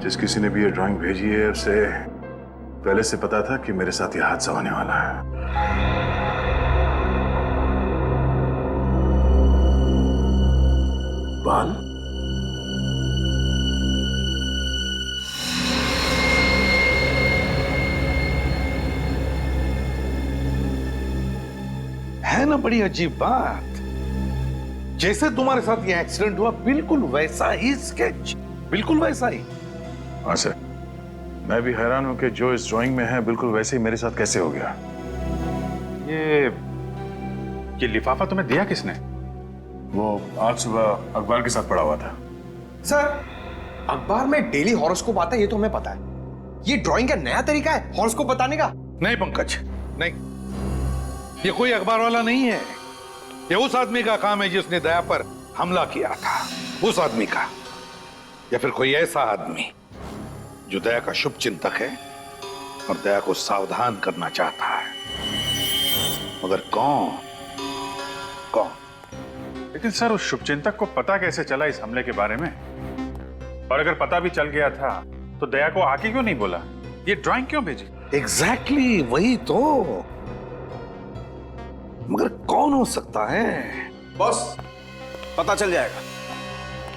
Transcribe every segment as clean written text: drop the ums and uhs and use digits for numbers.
जिस किसी ने भी ये ड्राइंग भेजी है उसे पहले से पता था कि मेरे साथ ये हादसा होने वाला है। बाल है ना बड़ी अजीब बात। जैसे तुम्हारे साथ ये एक्सीडेंट हुआ बिल्कुल वैसा ही स्केच, बिल्कुल वैसा ही। हाँ सर, मैं भी हैरान हूं कि जो इस ड्राइंग में है बिल्कुल वैसे ही मेरे साथ कैसे हो गया। ये लिफाफा तुम्हें दिया किसने? वो आज सुबह अखबार के साथ पड़ा हुआ था। सर, अखबार में डेली हॉरोस्कोप आता है, ये तो हमें पता है। ये ड्राइंग का नया तरीका है हॉरोस्कोप बताने का? नहीं पंकज, नहीं, ये कोई अखबार वाला नहीं है। ये उस आदमी का काम है जिसने दया पर हमला किया था, उस आदमी का। या फिर कोई ऐसा आदमी जो दया का शुभ चिंतक है और दया को सावधान करना चाहता है, मगर कौन? लेकिन सर, उस शुभचिंतक को पता कैसे चला इस हमले के बारे में? और अगर पता भी चल गया था तो दया को आके क्यों नहीं बोला? ये ड्राइंग क्यों भेजी? एग्जैक्टली वही तो। मगर कौन हो सकता है? बॉस, पता चल जाएगा।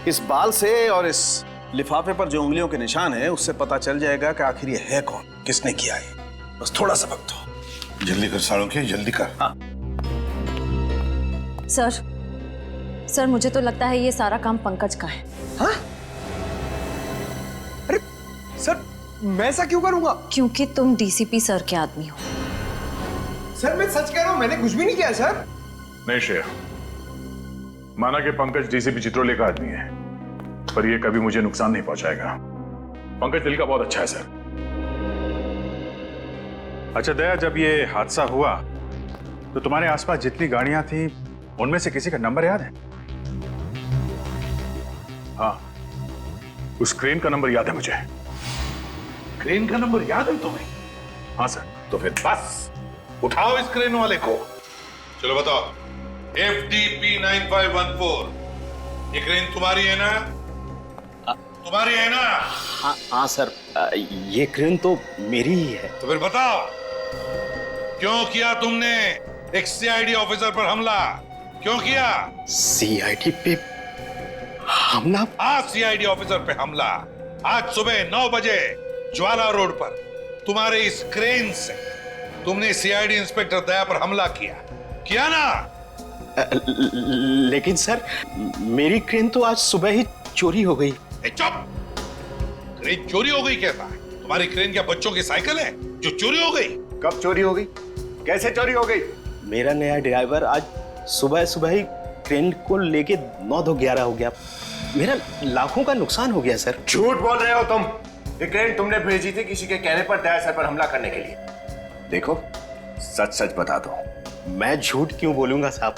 इस बाल से और इस लिफाफे पर जो उंगलियों के निशान है उससे पता चल जाएगा कि आखिर ये है कौन, किसने किया है। बस थोड़ा सा वक्त दो। जल्दी कर सालों, जल्दी कर। हाँ। सर, मुझे तो लगता है ये सारा काम पंकज का है। हाँ? अरे सर, मैं ऐसा क्यों करूंगा? क्योंकि तुम डीसीपी सर के आदमी हो। सर, मैं सच कह रहा हूं, मैंने कुछ भी नहीं किया सर। नहीं श्रेया, माना कि पंकज डीसीपी चित्रोले का आदमी है, पर यह कभी मुझे नुकसान नहीं पहुंचाएगा। पंकज दिल का बहुत अच्छा है सर। अच्छा दया, जब ये हादसा हुआ तो तुम्हारे आसपास जितनी गाड़ियां थी उनमें से किसी का नंबर याद है? हाँ, उस क्रेन का नंबर याद है मुझे। क्रेन का नंबर याद है तुम्हें? हाँ सर। तो फिर बस उठाओ इस क्रेन वाले को। चलो बताओ, FDP 9514, ये क्रेन तुम्हारी है ना? तुम्हारी है ना? हाँ सर, ये क्रेन तो मेरी ही है। तो फिर बताओ, क्यों किया तुमने एक CID ऑफिसर पर हमला? क्यों किया? CID पे हमला? आज CID ऑफिसर पे हमला, आज सुबह 9 बजे ज्वाला रोड पर तुम्हारे इस क्रेन से तुमने CID इंस्पेक्टर दया पर हमला किया ना? लेकिन सर, मेरी क्रेन तो आज सुबह ही चोरी हो गई। चुप! क्रेन चोरी हो गई कहता है? तुम्हारी क्रेन क्या बच्चों की साइकिल है जो चोरी हो गई? कब चोरी हो गई? कैसे चोरी हो गई? मेरा नया ड्राइवर आज सुबह सुबह ही क्रेन को लेके 9-11 हो गया। मेरा लाखों का नुकसान हो गया सर। झूठ बोल रहे हो तुम। ये क्रेन तुमने भेजी थी किसी के कहने पर दया सर पर हमला करने के लिए। देखो, सच सच बता दो। मैं झूठ क्यों बोलूंगा साहब?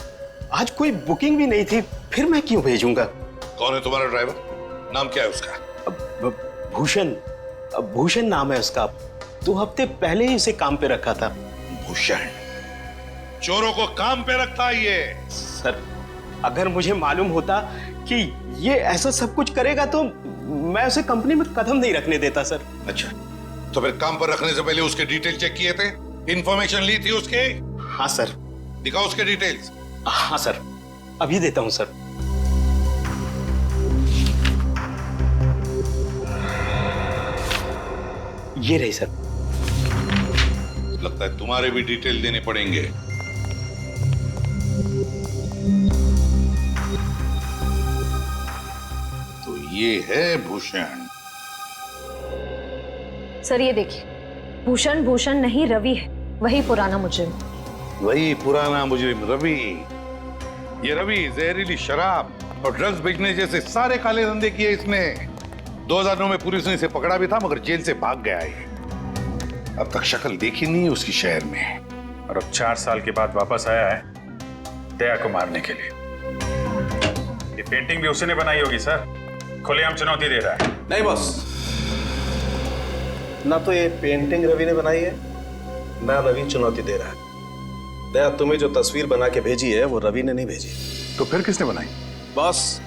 आज कोई बुकिंग भी नहीं थी, फिर मैं क्यों भेजूंगा? कौन है तुम्हारा ड्राइवर? नाम क्या है उसका? भूषण नाम है उसका। 2 हफ्ते पहले ही उसे काम पे रखा था। भूषण? चोरों को काम पे रखता है ये? सर, अगर मुझे मालूम होता कि ये ऐसा सब कुछ करेगा तो मैं उसे कंपनी में कदम नहीं रखने देता सर। अच्छा, तो फिर काम पर रखने से पहले उसके डिटेल चेक किए थे? इंफॉर्मेशन ली थी उसके? हाँ सर। दिखाओ उसके डिटेल्स। हाँ सर, अभी देता हूं सर। ये रही सर। लगता है तुम्हारे भी डिटेल देने पड़ेंगे। तो ये है भूषण। सर ये देखिए, भूषण नहीं रवि है, वही पुराना मुजरिम। वही पुराना मुजरिम रवि। ये रवि जहरीली शराब और ड्रग्स बेचने जैसे सारे काले धंधे किए इसने। 2009 में पुलिस ने इसे पकड़ा भी था, मगर जेल से भाग गया है। अब तक शक्ल देखी नहीं उसकी शहर में, और अब 4 साल के बाद वापस आया है दया को मारने के लिए। ये पेंटिंग भी उसी ने बनाई होगी सर, खुलेआम चुनौती दे रहा है। नहीं बॉस, ना तो ये पेंटिंग रवि ने बनाई है, ना रवि चुनौती दे रहा है। दया, तुम्हें जो तस्वीर बना के भेजी है वो रवि ने नहीं भेजी। तो फिर किसने बनाई? बॉस,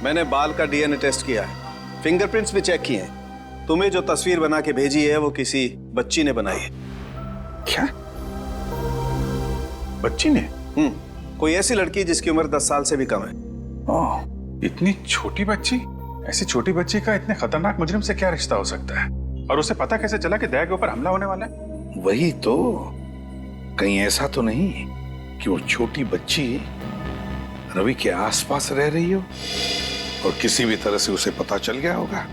मैंने बाल का DNA टेस्ट किया है, फिंगरप्रिंट्स भी चेक किए हैं। तुम्हें जो तस्वीर बना के भेजी है वो किसी बच्ची ने बनाई है। क्या? बच्ची ने? कोई ऐसी लड़की जिसकी उम्र 10 साल से भी कम है। ओह, इतनी छोटी बच्ची? ऐसी छोटी बच्ची का इतने खतरनाक मुजरिम से क्या रिश्ता हो सकता है? और उसे पता कैसे चला कि दया के ऊपर हमला होने वाला है? वही तो, कहीं ऐसा तो नहीं कि वो छोटी बच्ची रवि के आसपास रह रही हो और किसी भी तरह से उसे पता चल गया होगा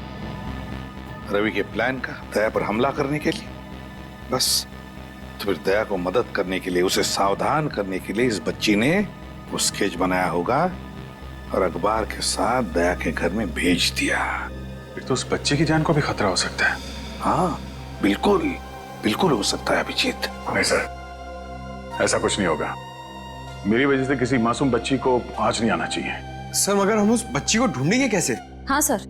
रवि के प्लान का दया पर हमला करने के लिए। बस तो फिर दया को मदद करने के लिए, उसे सावधान करने के लिए इस बच्ची ने वो स्केच बनाया होगा और अखबार के साथ दया के घर में भेज दिया। फिर तो उस बच्चे की जान को भी खतरा हो सकता है। हाँ, बिल्कुल बिल्कुल हो सकता है अभिजीत। नहीं सर, ऐसा कुछ नहीं होगा। मेरी वजह से किसी मासूम बच्ची को आंच नहीं आना चाहिए। सर मगर हम उस बच्ची को ढूंढेंगे कैसे? हाँ सर,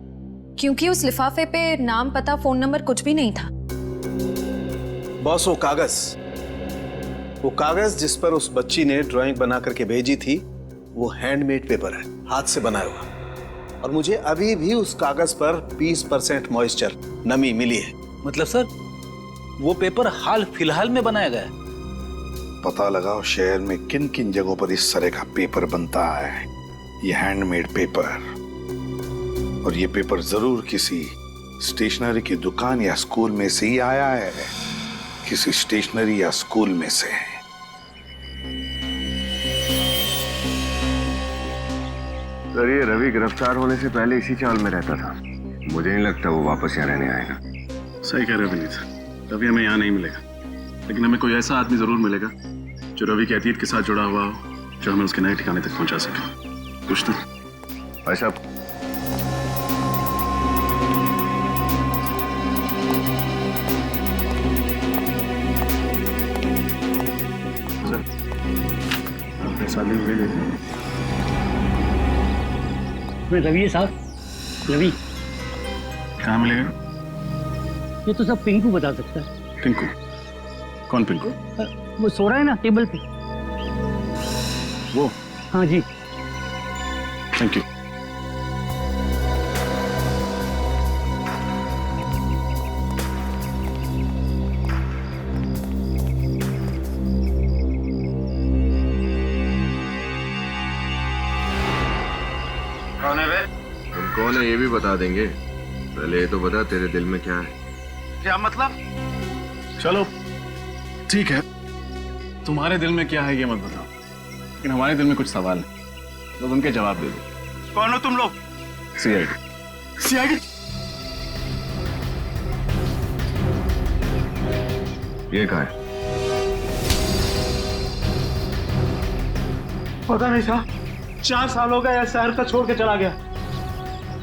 क्योंकि उस लिफाफे पे नाम, पता, फोन नंबर कुछ भी नहीं था। बॉस, वो कागज जिस पर उस बच्ची ने ड्राइंग बना करके भेजी थी वो हैंडमेड पेपर है, हाथ से बनाया हुआ। और मुझे अभी भी उस कागज पर 20% मॉइस्चर, नमी मिली है। मतलब सर, वो पेपर हाल फिलहाल में बनाया गया है? पता लगाओ शहर में किन किन जगहों पर इस तरह का पेपर बनता है, ये हैंडमेड पेपर। और ये पेपर जरूर किसी स्टेशनरी की दुकान या स्कूल में से ही आया है, किसी स्टेशनरी या स्कूल में से। सर ये रवि गिरफ्तार होने से पहले इसी चाल में रहता था। मुझे नहीं लगता वो वापस यहाँ रहने आएगा। सही कह रहे हो विनीत, रवि हमें यहाँ नहीं मिलेगा, लेकिन हमें कोई ऐसा आदमी जरूर मिलेगा जो रवि के अतीत के साथ जुड़ा हुआ हो, जो हमें उसके नए ठिकाने तक पहुंचा सके। कुछ तो भाई साहब, रवि साहब, रवि कहाँ मिलेगा? ये तो सब पिंकू बता सकता है। पिंकू? कौन पिंकू? वो सो रहा है ना टेबल पे। वो? हाँ जी। Thank you. कौन है वे? तुम कौन है ये भी बता देंगे, पहले ये तो बता तेरे दिल में क्या है। क्या मतलब? चलो ठीक है, तुम्हारे दिल में क्या है ये मत बताओ, लेकिन हमारे दिल में कुछ सवाल है, बस उनके जवाब दे दो। कौन हो तुम लोग? सीआईडी। सीआईडी? ये कहाँ है? पता नहीं साहब, 4 साल हो गए शहर का छोड़ के चला गया।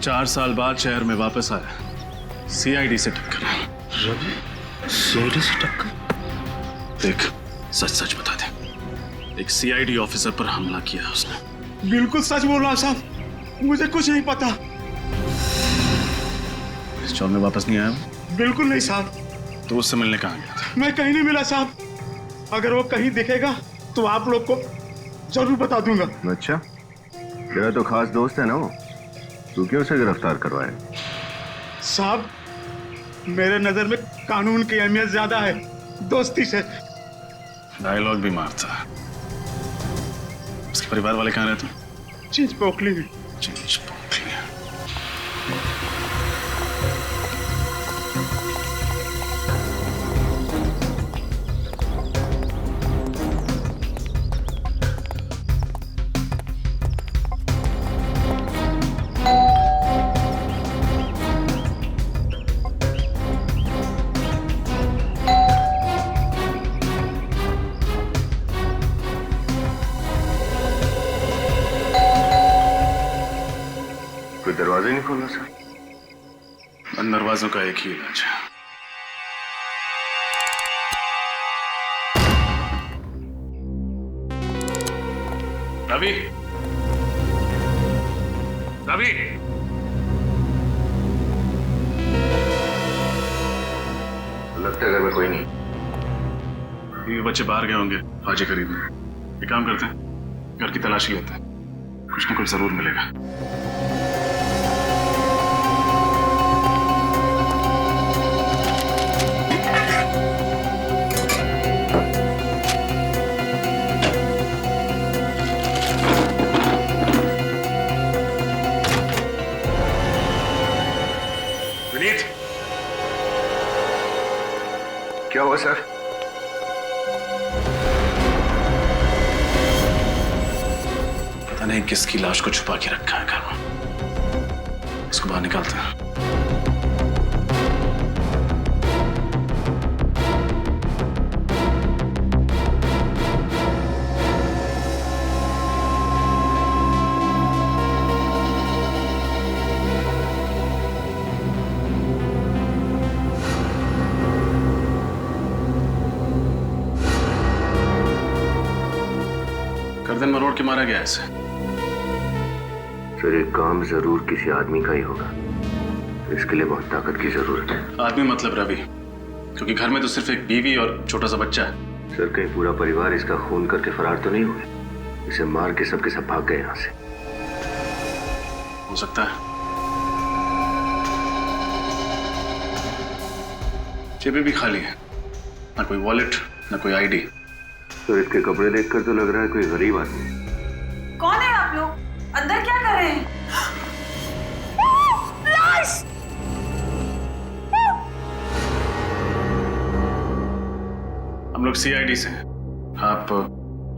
4 साल बाद शहर में वापस आया, सीआईडी से टक्कर। रवि सीआईडी से टक्कर? देख, सच सच बता दे, एक सीआईडी ऑफिसर पर हमला किया उसने। बिल्कुल सच बोल रहा साहब, मुझे कुछ नहीं पता। इस चौर में वापस नहीं आया वो? बिल्कुल नहीं साहब। तो उससे मिलने कहाँ गया था? मैं कहीं नहीं मिला साहब, अगर वो कहीं दिखेगा तो आप लोग को जरूर बता दूंगा। अच्छा, तेरा तो खास दोस्त है ना वो, तू क्यों उसे गिरफ्तार करवाया? साहब, मेरे नजर में कानून की अहमियत ज्यादा है दोस्ती से। डायलॉग भी मारता है। उसके परिवार वाले कहाँ रहते हैं? चीज पोखली में। चीज पोखली। कोई दरवाजा नहीं खोला सर? उन दरवाजों का एक ही इलाज है। रवि, रवि, लगता है घर में कोई नहीं। ये बच्चे बाहर गए होंगे भाजी खरीदने। एक काम करते हैं, घर की तलाशी लेते हैं, कुछ ना कुछ जरूर मिलेगा। हुआ सर? पता नहीं किसकी लाश को छुपा के रखा है घर में। इसको बाहर निकालते हैं। गर्दन मरोड़ के मारा गया इसे। सर ये काम जरूर किसी आदमी का ही होगा, इसके लिए बहुत ताकत की जरूरत है। आदमी मतलब रवि, क्योंकि घर में तो सिर्फ एक बीवी और छोटा सा बच्चा है। सर कहीं पूरा परिवार इसका खून करके फरार तो नहीं हुए? इसे मार के सबके सब भाग गए यहाँ से। हो सकता है। जेबें भी खाली है, ना कोई वॉलेट ना कोई आईडी। तो इसके कपड़े देखकर तो लग रहा है कोई गरीब आदमी। कौन है आप लोग? अंदर क्या कर रहे हैं? लाश! हम लोग सीआईडी से हैं। आप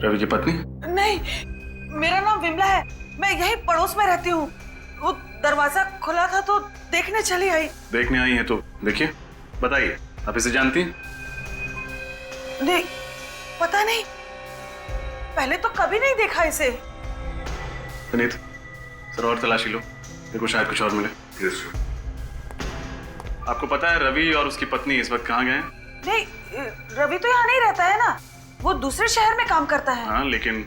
रवि की पत्नी? नहीं, मेरा नाम विमला है। मैं यही पड़ोस में रहती हूँ। वो दरवाजा खुला था तो देखने चली आई। देखने आई हैं तो देखिए, बताइए आप इसे जानती हैं? नहीं, पता नहीं, पहले तो कभी नहीं देखा इसे। पुनीत, सर और तलाशी लो, देखो शायद कुछ और मिले। आपको पता है रवि और उसकी पत्नी इस वक्त कहाँ गए हैं? नहीं, रवि तो यहाँ नहीं रहता है ना, वो दूसरे शहर में काम करता है। हाँ, लेकिन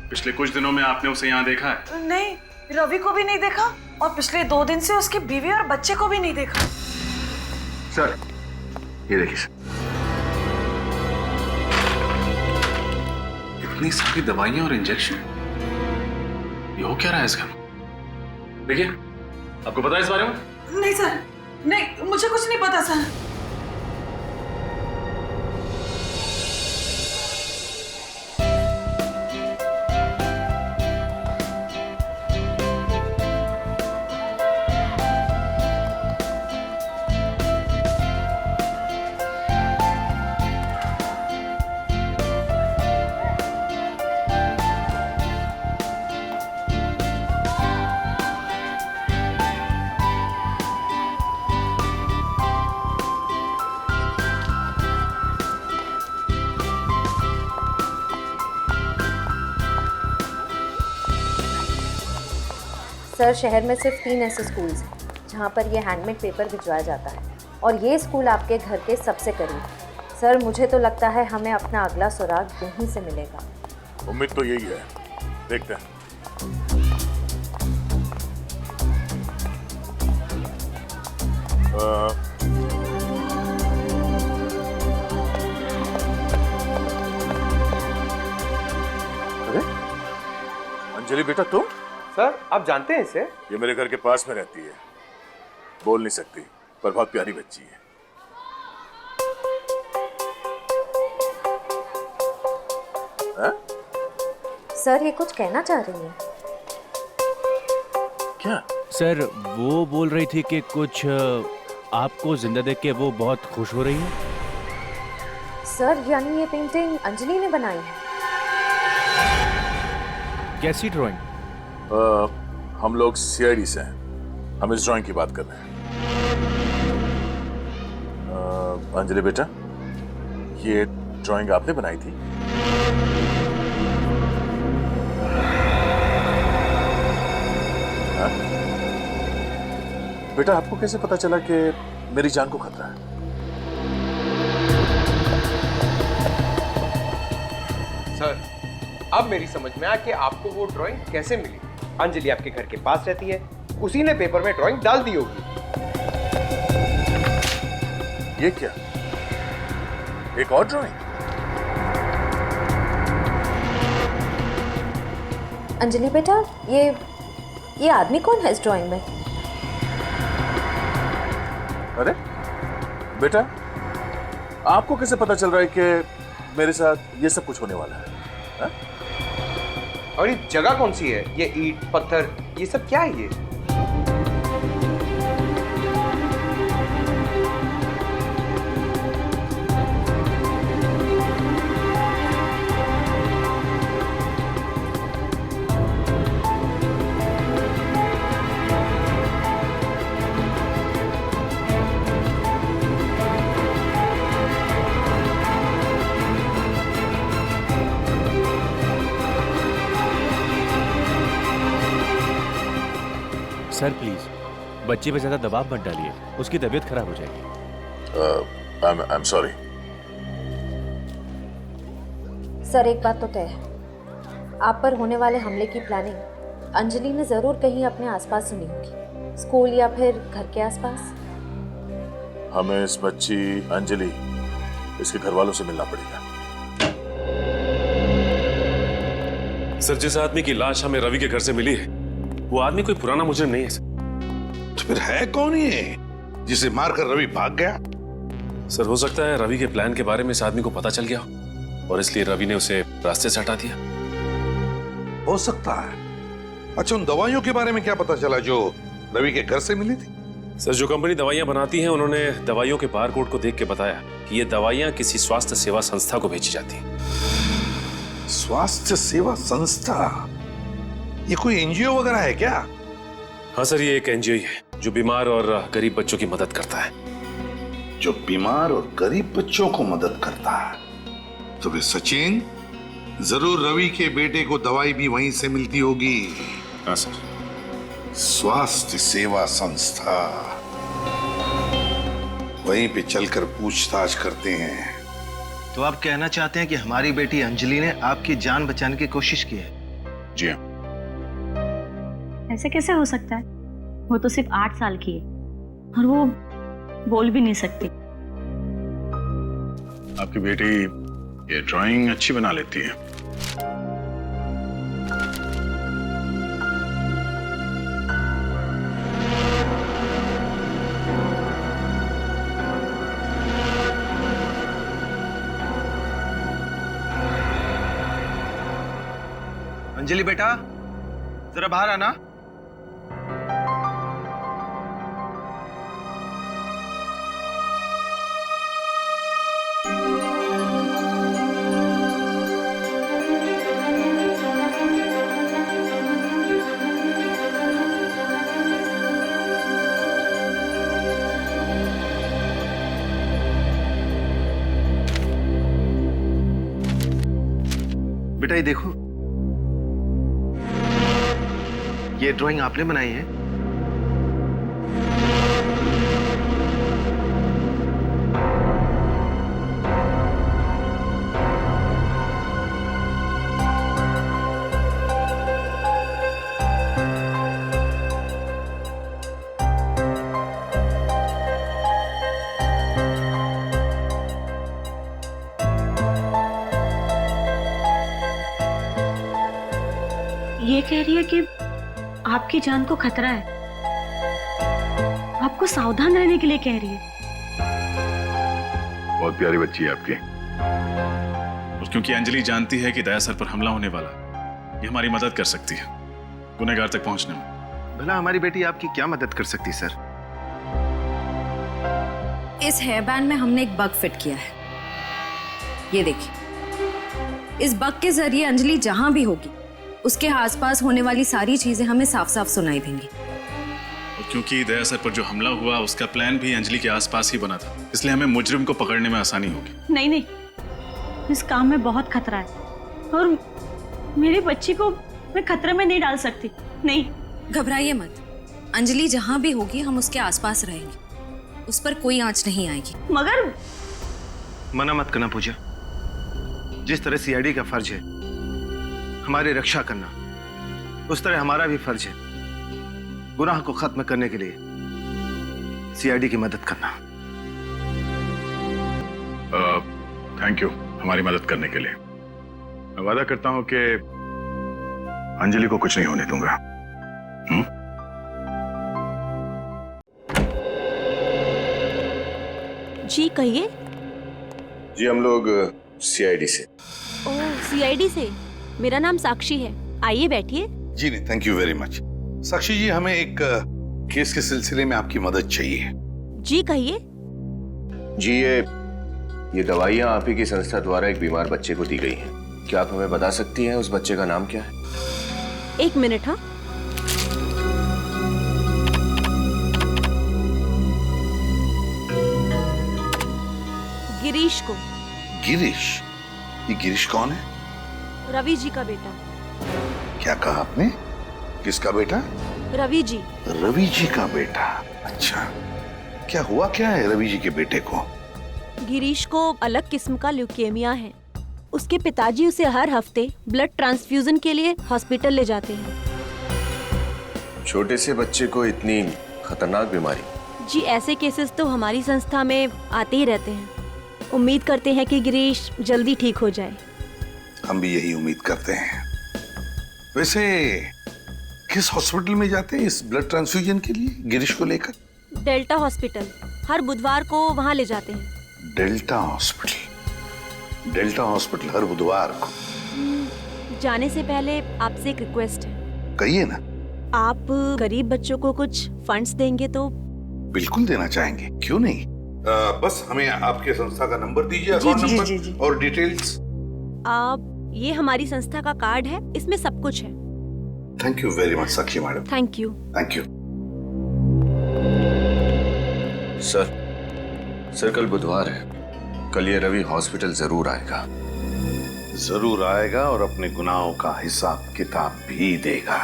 पिछले कुछ दिनों में आपने उसे यहाँ देखा है? नहीं, रवि को भी नहीं देखा और पिछले 2 दिन से उसकी बीवी और बच्चे को भी नहीं देखा। सर ये देखिए सर, इतनी सारी दवाइयां और इंजेक्शन, ये हो क्या रहा है इसका? देखिए, आपको पता है इस बारे में? नहीं सर, नहीं, मुझे कुछ नहीं पता सर। सर, शहर में सिर्फ 3 ऐसे स्कूल्स हैं जहाँ पर ये हैंडमेड पेपर भिजवाया जाता है और ये स्कूल आपके घर के सबसे करीब है। सर, मुझे तो लगता है हमें अपना अगला सुराग यहीं से मिलेगा। उम्मीद तो यही है, देखते हैं। अरे अंजलि बेटा, तुम? सर आप जानते हैं इसे? ये मेरे घर के पास में रहती है, बोल नहीं सकती पर बहुत प्यारी बच्ची है। हा? सर, ये कुछ कहना चाह रही है। क्या? सर, वो बोल रही थी कि कुछ आपको जिंदा देख के वो बहुत खुश हो रही है। सर, यानी ये पेंटिंग अंजलि ने बनाई है? कैसी ड्राइंग? हम लोग सीआईडी से हैं, हम इस ड्राइंग की बात कर रहे हैं। अंजलि बेटा, ये ड्राइंग आपने बनाई थी? हाँ? बेटा, आपको कैसे पता चला कि मेरी जान को खतरा है? सर अब मेरी समझ में आया कि आपको वो ड्राइंग कैसे मिली। अंजलि आपके घर के पास रहती है, उसी ने पेपर में ड्राइंग डाल दी होगी। ये क्या, एक और ड्राइंग? अंजलि बेटा, ये आदमी कौन है इस ड्राइंग में? अरे बेटा, आपको कैसे पता चल रहा है कि मेरे साथ ये सब कुछ होने वाला है? हा? और ये जगह कौन सी है? ये ईंट पत्थर ये सब क्या है? ये सर प्लीज बच्चे पे ज्यादा दबाव मत डालिए, उसकी तबीयत खराब हो जाएगी। I am sorry. सर एक बात तो तय है, आप पर होने वाले हमले की प्लानिंग अंजलि ने जरूर कहीं अपने आसपास सुनी होगी, स्कूल या फिर घर के आसपास। हमें इस बच्ची अंजलि इसके घर वालों से मिलना पड़ेगा। सर जिस आदमी की लाश हमें रवि के घर से मिली है वो आदमी कोई पुराना मुजरिम नहीं है सर। तो फिर है कौन ये जिसे मारकर रवि भाग गया? सर हो सकता है रवि के प्लान के बारे में इस आदमी को पता चल गया और इसलिए रवि ने उसे रास्ते से हटा दिया। हो सकता है। अच्छा, उन दवाइयों के बारे में क्या पता चला जो रवि के घर से मिली थी? सर जो कंपनी दवाइयां बनाती है उन्होंने दवाइयों के बारकोड को देख के बताया कि ये दवाइयां किसी स्वास्थ्य सेवा संस्था को भेजी जाती हैं। स्वास्थ्य सेवा संस्था? ये कोई एनजीओ वगैरह है क्या? हाँ सर, ये एक एनजीओ है जो बीमार और गरीब बच्चों की मदद करता है। जो बीमार और गरीब बच्चों को मदद करता है। तो फिर सचिन, जरूर रवि के बेटे को दवाई भी वहीं से मिलती होगी। हाँ सर। स्वास्थ्य सेवा संस्था, वहीं पे चलकर पूछताछ करते हैं। तो आप कहना चाहते हैं कि हमारी बेटी अंजलि ने आपकी जान बचाने की कोशिश की है? जी हाँ। ऐसे कैसे हो सकता है? वो तो सिर्फ 8 साल की है और वो बोल भी नहीं सकती। आपकी बेटी ये ड्राइंग अच्छी बना लेती है। अंजलि बेटा, जरा बाहर आना। बेटा ये देखो, ये ड्राइंग आपने बनाई है? ये कह रही है कि आपकी जान को खतरा है, आपको सावधान रहने के लिए कह रही है। बहुत प्यारी बच्ची है आपकी। और क्योंकि अंजलि जानती है कि दया सर पर हमला होने वाला, ये हमारी मदद कर सकती है गुनहगार तक पहुंचने में। भला हमारी बेटी आपकी क्या मदद कर सकती सर? इस हेयर बैंड में हमने एक बग फिट किया है, ये देखिए। इस बग के जरिए अंजलि जहां भी होगी उसके आसपास होने वाली सारी चीजें हमें साफ साफ सुनाई देंगी। और क्योंकि दया सर पर जो हमला हुआ उसका प्लान भी अंजलि के आसपास ही बना था, इसलिए हमें मुजरिम को पकड़ने में आसानी होगी। नहीं नहीं, इस काम में बहुत खतरा है और मेरी बच्ची को मैं खतरे में नहीं डाल सकती। नहीं, घबराइए मत, अंजलि जहां भी होगी हम उसके आसपास रहेंगे, उस पर कोई आंच नहीं आएगी। मगर मना मत करना पूजा। जिस तरह सीआईडी का फर्ज है हमारी रक्षा करना, उस तरह हमारा भी फर्ज है गुनाह को खत्म करने के लिए सीआईडी की मदद करना। थैंक यू हमारी मदद करने के लिए। मैं वादा करता हूं कि अंजलि को कुछ नहीं होने दूंगा। जी कहिए। जी हम लोग सीआईडी से। ओह, सीआईडी से। मेरा नाम साक्षी है, आइए बैठिए। जी नहीं, थैंक यू वेरी मच। साक्षी जी, हमें एक केस के सिलसिले में आपकी मदद चाहिए। जी कहिए। जी ये दवाइयाँ आप ही की संस्था द्वारा एक बीमार बच्चे को दी गई हैं। क्या आप हमें बता सकती हैं उस बच्चे का नाम क्या है? 1 मिनट। हाँ, गिरीश को। गिरीश? ये गिरीश कौन है? रवि जी का बेटा। क्या कहा आपने? किसका बेटा? रवि जी। रवि जी का बेटा? अच्छा, क्या हुआ क्या है रवि जी के बेटे को? गिरीश को अलग किस्म का ल्यूकेमिया है। उसके पिताजी उसे हर हफ्ते ब्लड ट्रांसफ्यूजन के लिए हॉस्पिटल ले जाते हैं। छोटे से बच्चे को इतनी खतरनाक बीमारी? जी, ऐसे केसेस तो हमारी संस्था में आते ही रहते हैं। उम्मीद करते हैं कि गिरीश जल्दी ठीक हो जाए। हम भी यही उम्मीद करते हैं। वैसे किस हॉस्पिटल में जाते हैं इस ब्लड ट्रांसफ्यूजन के लिए गिरीश को लेकर? डेल्टा हॉस्पिटल, हर बुधवार को वहाँ ले जाते हैं। Delta hospital? डेल्टा हॉस्पिटल हर बुधवार को? जाने से पहले आपसे एक रिक्वेस्ट है। कहिए ना। आप गरीब बच्चों को कुछ फंड्स देंगे तो? बिल्कुल देना चाहेंगे, क्यों नहीं। बस हमें आपके संस्था का नंबर दीजिए, अकाउंट नंबर और डिटेल्स। आप, ये हमारी संस्था का कार्ड है, इसमें सब कुछ है। Thank you very much Sakshi madam. Thank you. Thank you. Sir कल बुधवार है, कल ये रवि हॉस्पिटल जरूर आएगा। जरूर आएगा और अपने गुनाहों का हिसाब किताब भी देगा।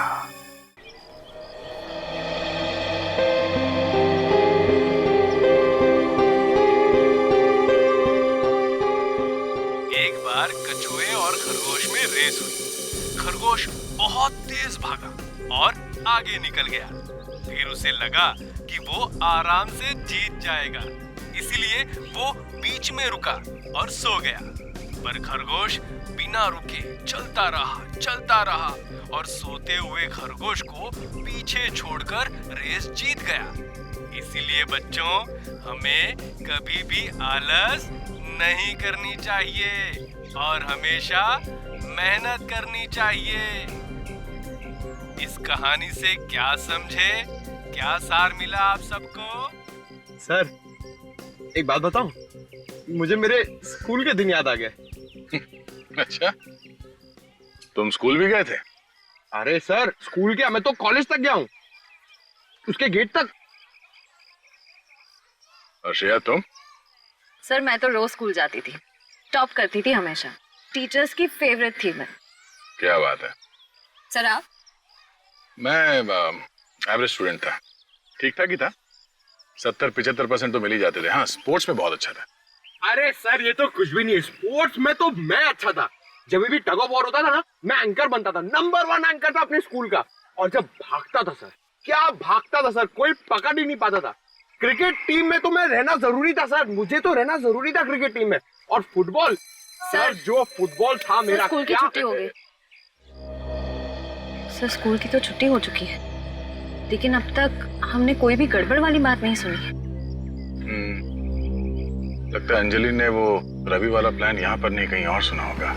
एक बार कछुए और खरगोश में रेस हुई। खरगोश बहुत तेज भागा और आगे निकल गया। फिर उसे लगा कि वो आराम से जीत जाएगा, इसलिए वो बीच में रुका और सो गया। पर खरगोश बिना रुके चलता रहा और सोते हुए खरगोश को पीछे छोड़कर रेस जीत गया। इसीलिए बच्चों, हमें कभी भी आलस नहीं करनी चाहिए और हमेशा मेहनत करनी चाहिए। इस कहानी से क्या समझे, क्या सार मिला आप सबको? सर, एक बात बताऊं, मुझे मेरे स्कूल के दिन याद आ गए। अच्छा, तुम स्कूल भी गए थे? अरे सर, स्कूल क्या, मैं तो कॉलेज तक गया हूँ, उसके गेट तक। और श्रेया तुम? सर मैं तो रोज स्कूल जाती थी, टॉप करती थी हमेशा, टीचर्स की फेवरेट थी मैं। क्या बात है। सर आप? मैं एवरेज स्टूडेंट था, ठीक ठाक ही था, 70-75% तो मिल ही जाते थे। हाँ, स्पोर्ट्स में बहुत अच्छा था। अरे सर, ये तो कुछ भी नहीं है, स्पोर्ट्स में तो मैं अच्छा था। जब भी टग ऑफ वॉर होता था ना, मैं एंकर बनता था, नंबर 1 एंकर था अपने स्कूल का। और जब भागता था सर, क्या भागता था सर, कोई पकड़ ही नहीं पाता था। क्रिकेट टीम में तो मैं रहना जरूरी था सर, मुझे तो रहना जरूरी था क्रिकेट टीम में। और फुटबॉल सर, जो फुटबॉल था मेरा, स्कूल की छुट्टी हो गई। सर स्कूल की तो छुट्टी हो चुकी है, लेकिन अब तक हमने कोई भी गड़बड़ वाली बात नहीं सुनी। लगता है अंजलि ने वो रवि वाला प्लान यहाँ पर नहीं कहीं और सुना होगा।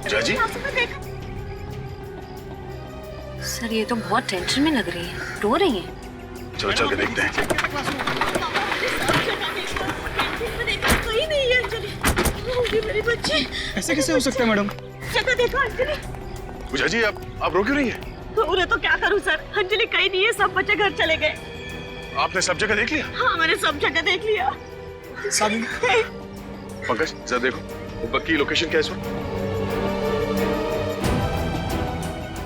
जाजी? सर ये तो बहुत टेंशन में लग रही है, रो रही है। चलो चल के देखते हैं। कहीं नहीं है अंजलि, मेरी बच्ची। ऐसे कैसे हो सकता है मैडम? जगह देखो अंजलि। जाजी, आप रो क्यों रही है? उन्हें तो क्या करूं सर, अंजलि कहीं नहीं है, सब बच्चे घर चले गए। आपने सब जगह देख लिया? हाँ, मैंने सब जगह देख लिया। पंकज जरा देखो बग की लोकेशन क्या है इस वक्त?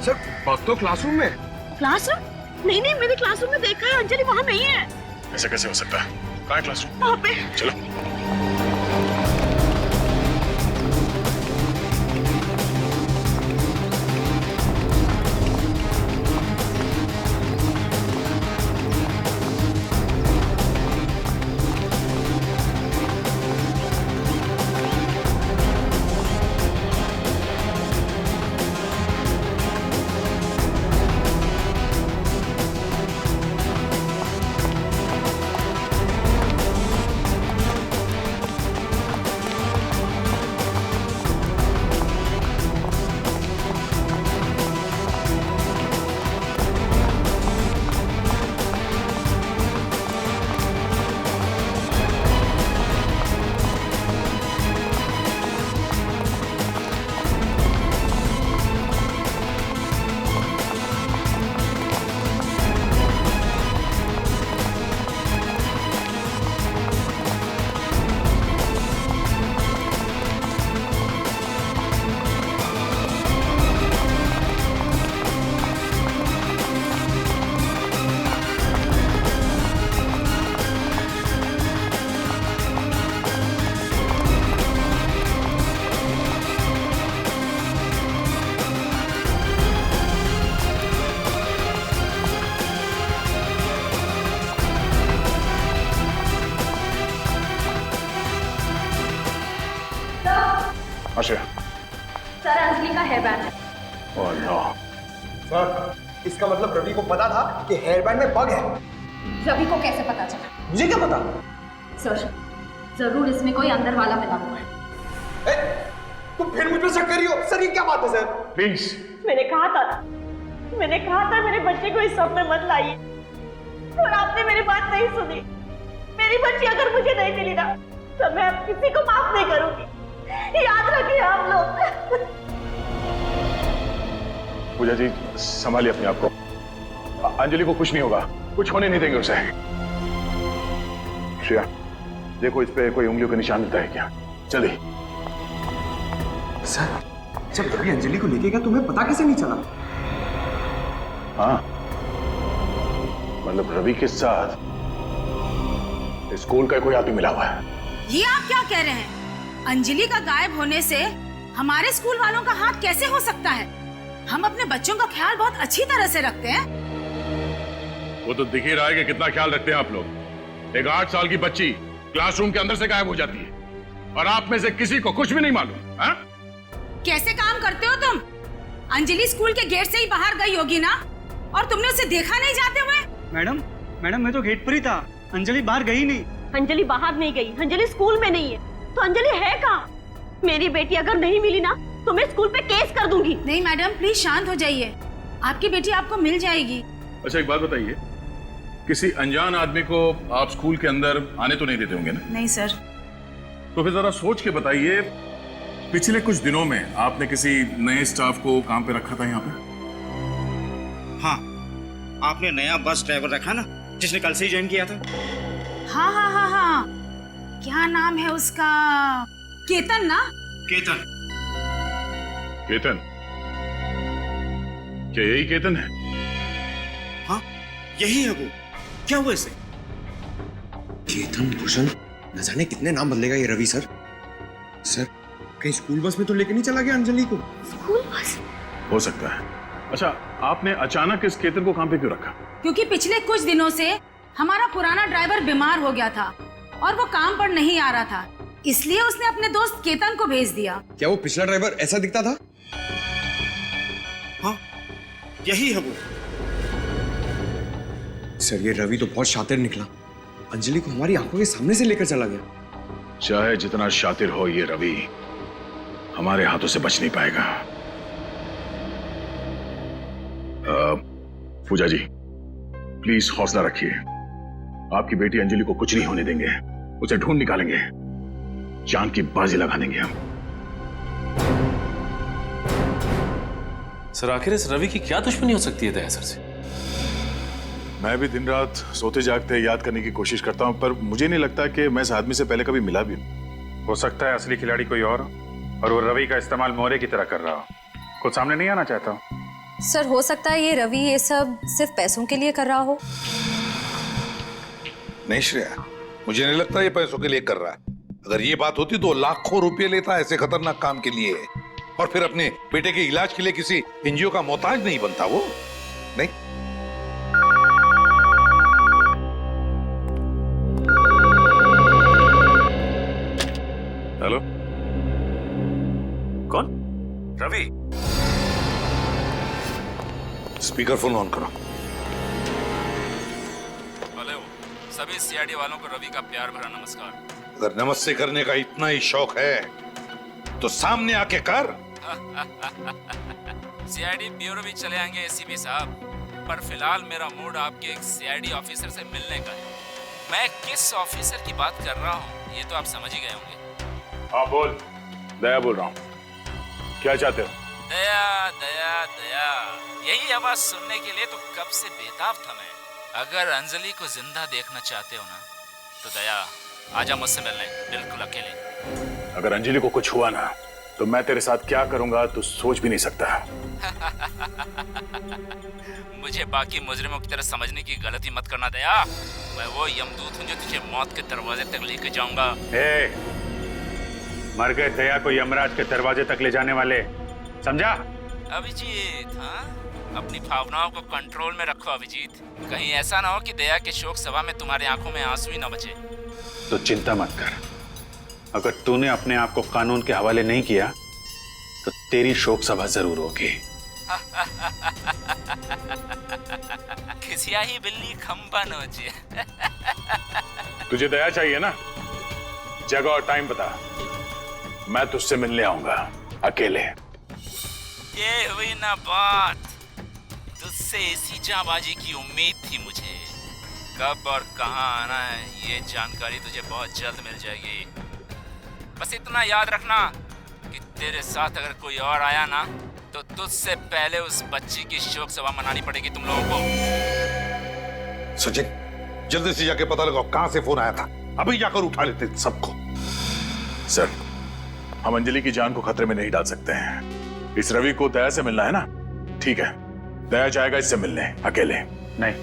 सर बग तो क्लासरूम में। क्लासरूम? नहीं, मैंने क्लासरूम में देखा है, अंजलि वहाँ नहीं है। ऐसा कैसे हो सकता है? कहाँ है क्लासरूम? वहाँ पे। चलो। श्रेया? सर अंजलि का हेयर बैंड है। Oh no. सर इसका मतलब रवि को पता था कि हेयर बैंड में बग है। रवि को कैसे पता चला? मुझे क्या पता? सर जरूर इसमें कोई अंदर वाला मिला हुआ है। तुम फिर मुझ पर शक कर रही हो? सर ये क्या बात है सर? प्लीज। मैंने कहा था मेरे बच्चे को इस सब में मत लाइए, और आपने मेरी बात नहीं सुनी। मेरी बच्ची अगर मुझे नहीं मिली ना तो मैं अब किसी को माफ नहीं करूंगी, याद रखिए आप लोग। पूजा जी संभालिए अपने आप को। अंजलि को कुछ नहीं होगा, कुछ होने नहीं देंगे उसे। श्रेया देखो इस पे कोई उंगलियों का निशान मिलता है क्या? जल्दी। सर जब रवि अंजलि को लेके गया तुम्हें पता कैसे नहीं चला? हाँ मतलब रवि के साथ स्कूल का कोई आदमी मिला हुआ है। ये आप क्या कह रहे हैं? अंजलि का गायब होने से हमारे स्कूल वालों का हाथ कैसे हो सकता है? हम अपने बच्चों का ख्याल बहुत अच्छी तरह से रखते हैं। वो तो दिख ही रहा है कि कितना ख्याल रखते हैं आप लोग। एक 8 साल की बच्ची क्लासरूम के अंदर से गायब हो जाती है और आप में से किसी को कुछ भी नहीं मालूम। हाँ? कैसे काम करते हो तुम? अंजलि स्कूल के गेट से ही बाहर गई होगी ना, और तुमने उसे देखा नहीं जाते हुए? मैडम मैं तो गेट पर ही था, अंजलि बाहर गई नहीं। अंजलि बाहर नहीं गई, अंजलि स्कूल में नहीं है, तो अंजलि है कहाँ? मेरी बेटी अगर नहीं मिली ना तो मैं स्कूल पे केस कर दूंगी। नहीं मैडम प्लीज शांत हो जाइए, आपकी बेटी आपको मिल जाएगी। अच्छा एक बात बताइए, किसी अनजान आदमी को आप स्कूल के अंदर आने तो नहीं देते होंगे ना? नहीं सर। तो फिर जरा सोच के बताइए, पिछले कुछ दिनों में आपने किसी नए स्टाफ को काम पे रखा था यहाँ पे? हाँ आपने नया बस ड्राइवर रखा ना, जिसने कल से ही ज्वाइन किया था। हाँ क्या नाम है उसका? केतन ना? केतन। केतन? क्या यही केतन है? हाँ यही है वो। क्या हुआ इसे? केतन भूषण, न जाने कितने नाम बदलेगा ये रवि सर। सर कहीं स्कूल बस में तो लेके नहीं चला गया अंजलि को? School bus? हो सकता है। अच्छा आपने अचानक इस केतन को काम पे क्यों रखा? क्योंकि पिछले कुछ दिनों से हमारा पुराना ड्राइवर बीमार हो गया था और वो काम पर नहीं आ रहा था, इसलिए उसने अपने दोस्त केतन को भेज दिया। क्या वो पिछला ड्राइवर ऐसा दिखता था? हाँ यही है वो। सर ये रवि तो बहुत शातिर निकला, अंजलि को हमारी आंखों के सामने से लेकर चला गया। चाहे जितना शातिर हो ये रवि, हमारे हाथों से बच नहीं पाएगा। पूजा जी प्लीज हौसला रखिए, आपकी बेटी अंजलि को कुछ नहीं होने देंगे, उसे ढूंढ निकालेंगे, जान की बाजी लगा देंगे हम। सर आखिर इस रवि की क्या दुश्मनी हो सकती है दया सर से? मैं भी दिन रात सोते जागते याद करने की कोशिश करता हूं, पर मुझे नहीं लगता कि मैं इस आदमी से पहले कभी मिला भी हूं। हो सकता है असली खिलाड़ी कोई और वो रवि का इस्तेमाल मोहरे की तरह कर रहा हो, कुछ सामने नहीं आना चाहता हूं। सर हो सकता है ये रवि ये सब सिर्फ पैसों के लिए कर रहा हो। नहीं श्रेया, मुझे नहीं लगता ये पैसों के लिए कर रहा है। अगर ये बात होती तो लाखों रुपए लेता ऐसे खतरनाक काम के लिए, और फिर अपने बेटे के इलाज के लिए किसी एनजीओ का मोहताज नहीं बनता वो। नहीं हेलो कौन? रवि? स्पीकर फोन ऑन करो। हेलो सभी सीआईडी वालों को रवि का प्यार भरा नमस्कार। अगर नमस्ते करने का इतना ही शौक है तो सामने आके कर। सीआईडी ब्यूरो भी चले आएंगे एसीपी साहब, पर फिलहाल मेरा मूड आपके एक सीआईडी ऑफिसर से मिलने का है। मैं किस ऑफिसर की बात कर रहा हूँ ये तो आप समझ ही गए होंगे। हाँ बोल। दया बोल रहा हूँ, क्या चाहते हो? दया दया दया, यही आवाज सुनने के लिए तो कब से बेताब था मैं। अगर अंजलि को जिंदा देखना चाहते हो ना तो दया आजा मुझसे मिलने, बिल्कुल अकेले। अगर अंजलि को कुछ हुआ ना तो मैं तेरे साथ क्या करूंगा तू सोच भी नहीं सकता। मुझे बाकी मुजरिमों की तरह समझने की गलती मत करना दया। मैं वो यमदूत हूँ जो तुझे मौत के दरवाजे तक लेके जाऊंगा। मर गए दया को यमराज के दरवाजे तक ले जाने वाले, समझा? अभिजीत, हाँ अपनी भावनाओं को कंट्रोल में रखो अभिजीत, कहीं ऐसा ना हो कि दया के शोक सभा में तुम्हारी आंखों में आंसू ही ना बचे। तो चिंता मत कर, अगर तूने अपने आप को कानून के हवाले नहीं किया तो तेरी शोक सभा जरूर होगी। खिसिया ही बिल्ली खंबा नोचे। तुझे दया चाहिए ना? जगह और टाइम बता, मैं तुझसे मिलने आऊंगा अकेले। ये हुई ना बात, तुझसे इसी जाबाजी की उम्मीद थी मुझे। कब और कहां आना है ये जानकारी तुझे बहुत जल्द मिल जाएगी। बस इतना याद रखना कि तेरे साथ अगर कोई और आया ना तो तुझसे पहले उस बच्ची की शोक सभा मनानी पड़ेगी तुम लोगों को। सचिन, जल्दी से जाके पता लगाओ कहां से फोन आया था, अभी जाकर उठा लेते सबको। सर, हम अंजलि की जान को खतरे में नहीं डाल सकते हैं। इस रवि को दया से मिलना है ना? ठीक है, दया जाएगा इससे मिलने अकेले। नहीं,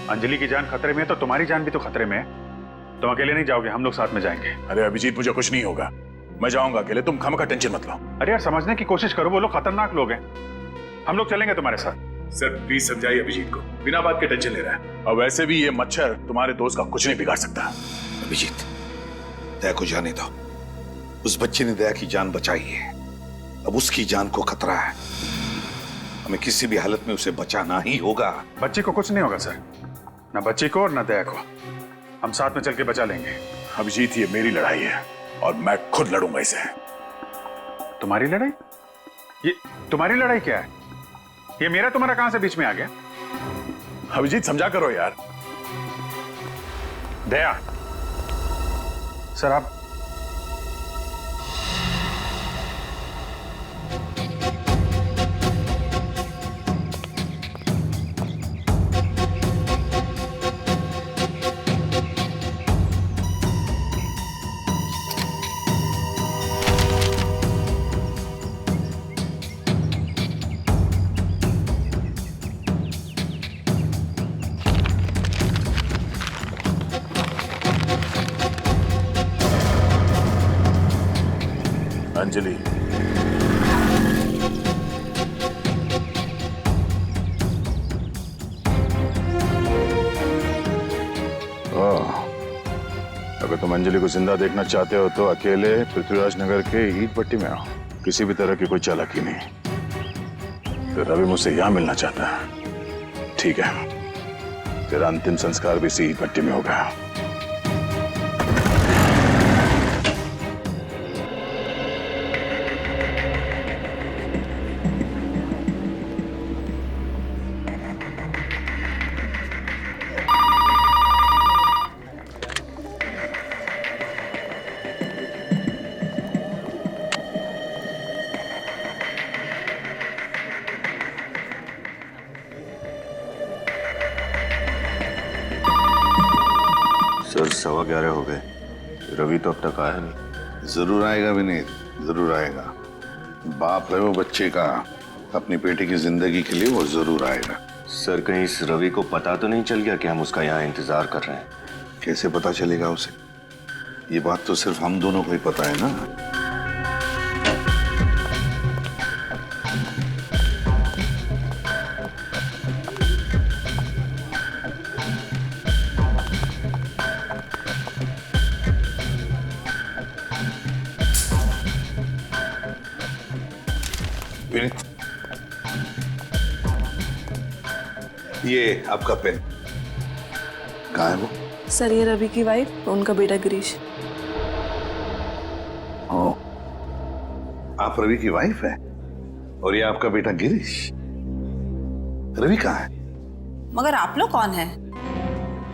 अंजलि की जान खतरे में है तो तुम्हारी जान भी तो खतरे में है। तुम अकेले नहीं जाओगे, हम लोग साथ में जाएंगे। अरे अभिजीत, मुझे कुछ नहीं होगा, मैं जाऊंगा अकेले, तुम खामखा टेंशन मत लो। अरे यार, समझने की कोशिश करो, वो लोग खतरनाक लोग हैं। हम लोग चलेंगे तुम्हारे साथ। सर प्लीज समझाइए अभिजीत को, बिना बात के टेंशन ले रहा है। और वैसे भी ये मच्छर तुम्हारे दोस्त का कुछ नहीं बिगाड़ सकता। अभिजीत, दया को जाने दो। उस बच्चे ने दया की जान बचाई है, अब उसकी जान को खतरा है। हमें किसी भी हालत में उसे बचाना ही होगा। बच्ची को कुछ नहीं होगा सर, ना बच्ची को और ना दया को। हम साथ में चल के बचा लेंगे। अभिजीत, ये मेरी लड़ाई है और मैं खुद लड़ूंगा इसे। तुम्हारी लड़ाई? ये तुम्हारी लड़ाई क्या है? ये मेरा तुम्हारा कहां से बीच में आ गया? अभिजीत समझा करो यार। दया, सर आप अंजलि, अगर तुम अंजलि को जिंदा देखना चाहते हो तो अकेले पृथ्वीराज नगर के ईट पट्टी में आओ, किसी भी तरह की कोई चालाकी नहीं। तो रवि मुझसे यहां मिलना चाहता है, ठीक है, तेरा अंतिम संस्कार भी इसी ईट पट्टी में होगा। सर 11:15 हो गए, रवि तो अब तक आया नहीं। जरूर आएगा विनीत, जरूर आएगा। बाप है वो बच्चे का, अपनी बेटे की जिंदगी के लिए वो जरूर आएगा। सर कहीं इस रवि को पता तो नहीं चल गया कि हम उसका यहाँ इंतजार कर रहे हैं? कैसे पता चलेगा उसे? ये बात तो सिर्फ हम दोनों को ही पता है ना। ये आपका पेन कहाँ है वो? सर ये रवि की वाइफ, उनका बेटा गिरीश। ओ, आप रवि की वाइफ है और ये आपका बेटा गिरीश। रवि कहाँ है? मगर आप लोग कौन हैं?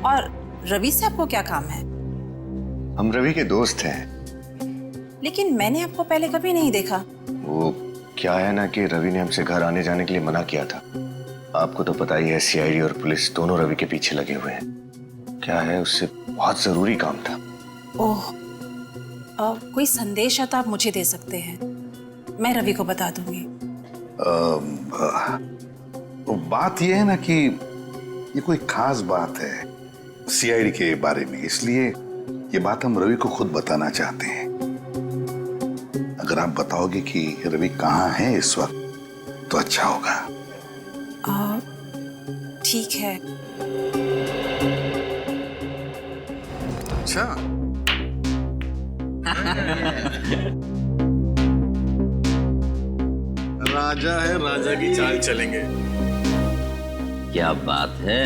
और रवि से आपको क्या काम है? हम रवि के दोस्त हैं। लेकिन मैंने आपको पहले कभी नहीं देखा। वो क्या है ना कि रवि ने हमसे घर आने जाने के लिए मना किया था। आपको तो पता ही है, सीआईडी और पुलिस दोनों रवि के पीछे लगे हुए हैं। क्या है, उससे बहुत जरूरी काम था। ओह, कोई संदेश है तो आप मुझे दे सकते हैं, मैं रवि को बता दूंगी। बात यह है ना कि ये कोई खास बात है सीआईडी के बारे में, इसलिए ये बात हम रवि को खुद बताना चाहते हैं। अगर आप बताओगे कि रवि कहाँ है इस वक्त तो अच्छा होगा। ठीक है। अच्छा राजा है, राजा की चाल चलेंगे। क्या बात है।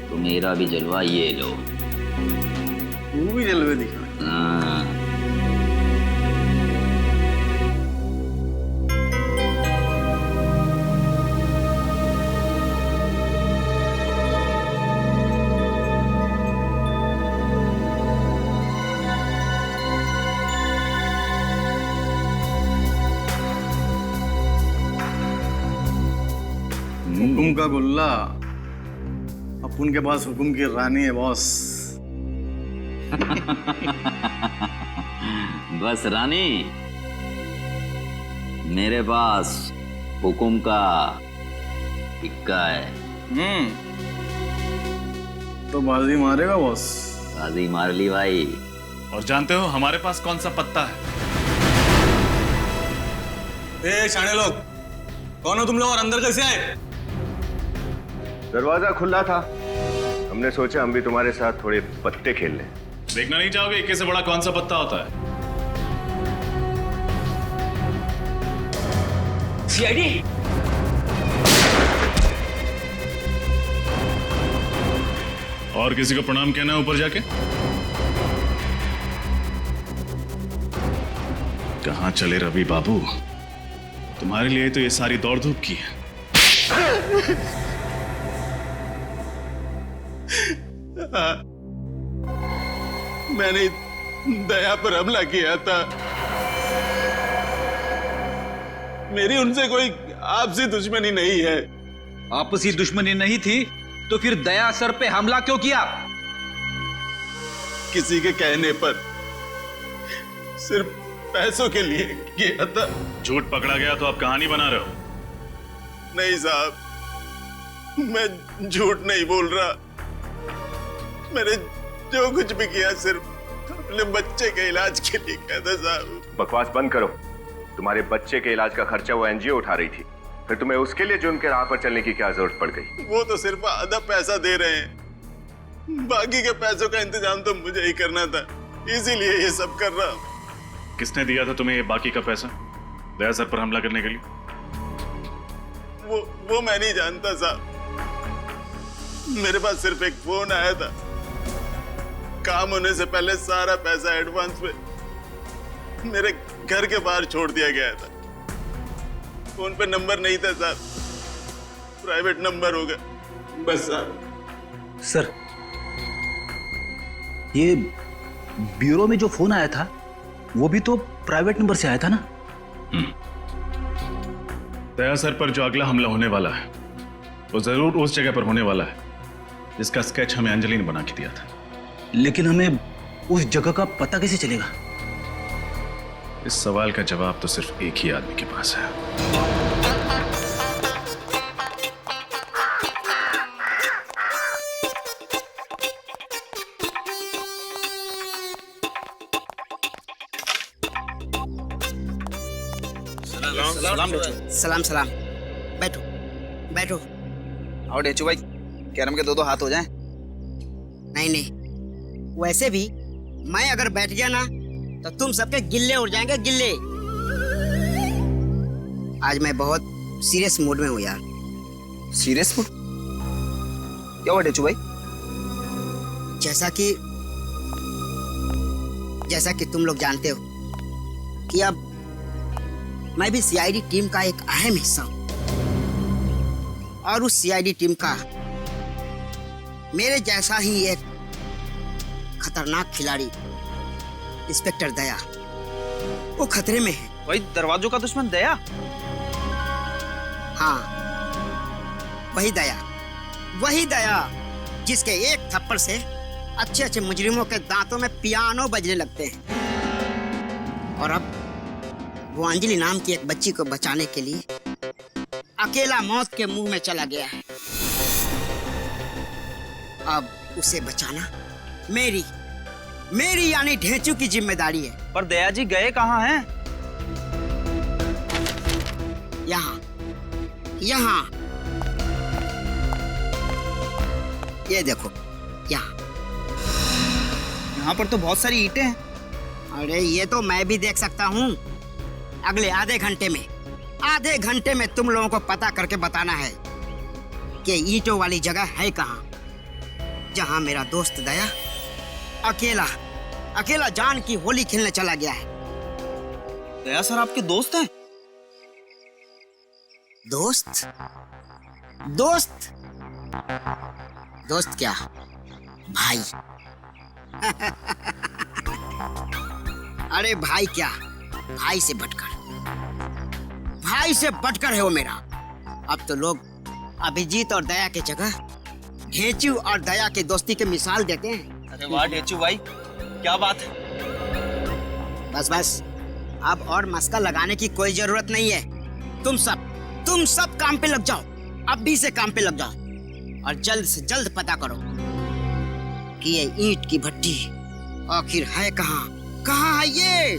तो मेरा भी जलवा ये लो। तू भी जलवे दिखा। हाँ। हुकुम का गुल्ला, अपन के पास हुकुम की रानी है बॉस। बस रानी, मेरे पास हुकुम का इक्का है। तो बाजी मारेगा बॉस? बाजी मार ली भाई। और जानते हो हमारे पास कौन सा पत्ता है? ए शाणे लोग, कौन हो तुम लोग और अंदर कैसे आए? दरवाजा खुला था, हमने सोचा हम भी तुम्हारे साथ थोड़े पत्ते खेल लें। देखना नहीं चाहोगे इक्के से बड़ा कौन सा पत्ता होता है? सीआईडी। और किसी को प्रणाम कहना है ऊपर जाके? कहां चले रवि बाबू? तुम्हारे लिए तो ये सारी दौड़ धूप की है। मैंने दया पर हमला किया था। मेरी उनसे कोई आपसी दुश्मनी नहीं है। आपसी दुश्मनी नहीं थी तो फिर दया सर पे हमला क्यों किया? किसी के कहने पर, सिर्फ पैसों के लिए किया था। झूठ पकड़ा गया तो आप कहानी बना रहे हो? नहीं साहब, मैं झूठ नहीं बोल रहा। मैंने जो कुछ भी किया सिर्फ अपने बच्चे के इलाज के लिए किया था साहब। बकवास बंद करो। तुम्हारे बच्चे के इलाज का खर्चा वो एनजीओ उठा रही थी, फिर तुम्हें उसके लिए जुर्म के राह पर चलने की क्या जरूरत पड़ गई? वो तो सिर्फ आधा पैसा दे रहे हैं, बाकी के पैसों का इंतजाम तो मुझे ही करना था, इसीलिए ये सब कर रहा हूं। किसने दिया था तुम्हें ये बाकी का पैसा दया सर पर हमला करने के लिए? वो मैं नहीं जानता साहब। मेरे पास सिर्फ एक फोन आया था, काम होने से पहले सारा पैसा एडवांस में मेरे घर के बाहर छोड़ दिया गया था। फोन पे नंबर नहीं था साहब, प्राइवेट नंबर होगा बस साहब। सर, ये ब्यूरो में जो फोन आया था वो भी तो प्राइवेट नंबर से आया था ना? दया सर पर जो अगला हमला होने वाला है वो जरूर उस जगह पर होने वाला है जिसका स्केच हमें अंजलि ने बना के दिया था। लेकिन हमें उस जगह का पता कैसे चलेगा? इस सवाल का जवाब तो सिर्फ एक ही आदमी के पास है। सलाम सलाम। बैठो बैठो। और डेचू भाई, कैरम के दो हाथ हो जाएं। नहीं नहीं, वैसे भी मैं अगर बैठ गया ना तो तुम सबके गिल्ले उड़ जाएंगे, गिल्ले। आज मैं बहुत सीरियस मूड में हूँ यार। Serious mood? क्या हुआ डेचू भाई? जैसा कि तुम लोग जानते हो कि अब मैं भी सीआईडी टीम का एक अहम हिस्सा हूं, और उस सीआईडी टीम का मेरे जैसा ही एक खतरनाक खिलाड़ी इंस्पेक्टर दया, वो खतरे में है। वही दरवाजों का दुश्मन दया? हाँ, वही दया जिसके एक थप्पड़ से अच्छे अच्छे मुजरिमों के दांतों में पियानो बजने लगते हैं। और अब वो अंजलि नाम की एक बच्ची को बचाने के लिए अकेला मौत के मुंह में चला गया है। अब उसे बचाना मेरी यानी ढेंचू की जिम्मेदारी है। पर दया जी गए कहाँ हैं? यहाँ, ये देखो यहाँ। यहाँ पर तो बहुत सारी ईंटें हैं। अरे ये तो मैं भी देख सकता हूँ। अगले आधे घंटे में तुम लोगों को पता करके बताना है कि ईंटों वाली जगह है कहाँ, जहाँ मेरा दोस्त दया अकेला जान की होली खेलने चला गया है। दया सर आपके दोस्त हैं? दोस्त क्या भाई? अरे भाई क्या, भाई से बढ़कर है वो मेरा। अब तो लोग अभिजीत और दया की जगह ढेचू और दया की दोस्ती की मिसाल देते हैं। अरे वाह ढेचू भाई, क्या बात है। बस अब और मस्का लगाने की कोई जरूरत नहीं है। तुम सब काम पे लग जाओ, अभी से काम पे लग जाओ और जल्द से जल्द पता करो कि ये ईंट की भट्टी आखिर है कहाँ है ये।